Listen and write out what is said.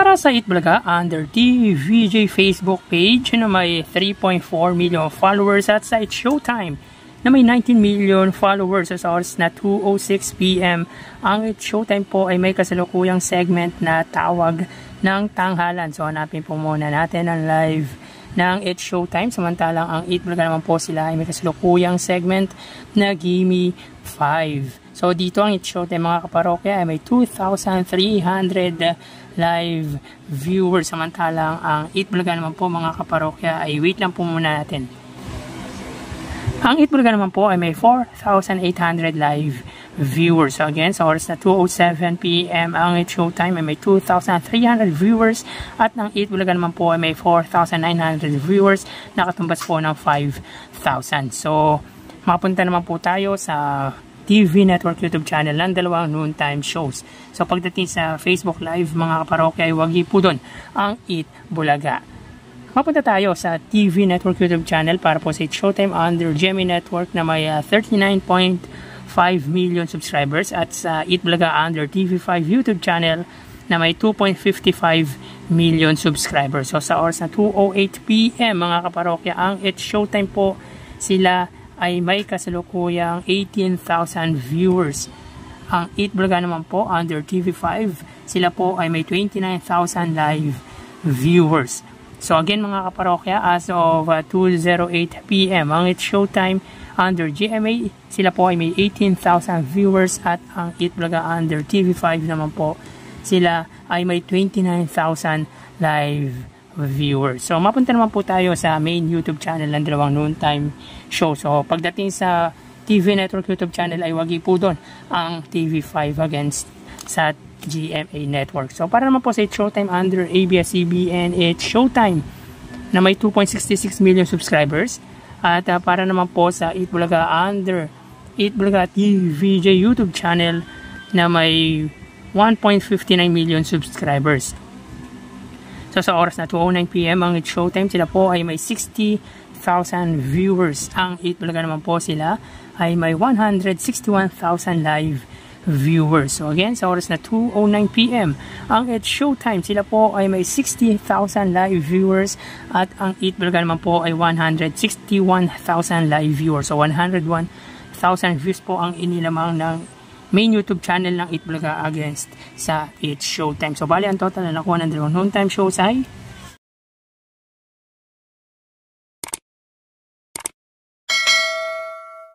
Para sa Itbulaga, under TVJ Facebook page na may 3.4 million followers at sa It's Showtime na may 19 million followers sa oras na 2:06 PM. Ang It's Showtime po ay may kasalukuyang segment na tawag ng tanghalan. So hanapin po muna natin ang live ng It's Showtime. Samantalang ang Itbulaga naman po sila ay may kasalukuyang segment na Gimme 5. So dito ang It's Showtime mga kaparokya ay may 2,300 live viewers. Samantalang ang Itbulaga naman po mga kaparokya ay wait lang po muna natin. Ang Itbulaga naman po ay may 4,800 live viewers. So again, sa oras na 2:07 PM ang It's Showtime ay may 2,300 viewers at ang Itbulaga naman po ay may 4,900 viewers, nakatumbas po ng 5,000. So mapunta naman po tayo sa TV Network YouTube channel ng dalawang noontime shows. So pagdating sa Facebook Live mga kaparokya ay wagi po doon ang Itbulaga. Mapunta tayo sa TV Network YouTube channel para po sa It's Showtime under GMA Network na may 39.5 million subscribers at sa Itbulaga under TV5 YouTube channel na may 2.55 million subscribers. So sa oras na 2:08 PM mga kaparokya ang It's Showtime po sila ay may kasalukuyang 18,000 viewers. Ang Itbulaga naman po under TV5 sila po ay may 29,000 live viewers. So again mga kaparokya, as of 2:08 PM ang It's Showtime under GMA sila po ay may 18,000 viewers at ang Itbulaga under TV5 naman po sila ay may 29,000 live viewers. So mapunta naman po tayo sa main YouTube channel ng dalawang noontime show. So pagdating sa TV Network YouTube channel ay wagi po doon ang TV5 against sa GMA Network. So para naman po sa It's Showtime under ABS-CBN It's Showtime na may 2.66 million subscribers at para naman po sa Itbulaga under Itbulaga TVJ YouTube channel na may 1.59 million subscribers. So sa oras na 2:09 PM ang It's Showtime sila po ay may 60,000 viewers. Ang Itbulaga naman po sila ay may 161,000 live viewers. So again sa oras na 2:09 PM ang It's Showtime sila po ay may 60,000 live viewers at ang Itbulaga naman po ay 161,000 live viewers. So 101,000 views po ang inilamang ng main YouTube channel ng Itbulaga against sa It's Showtime. So bali ang total na nakuha ng dalawang noontime shows ay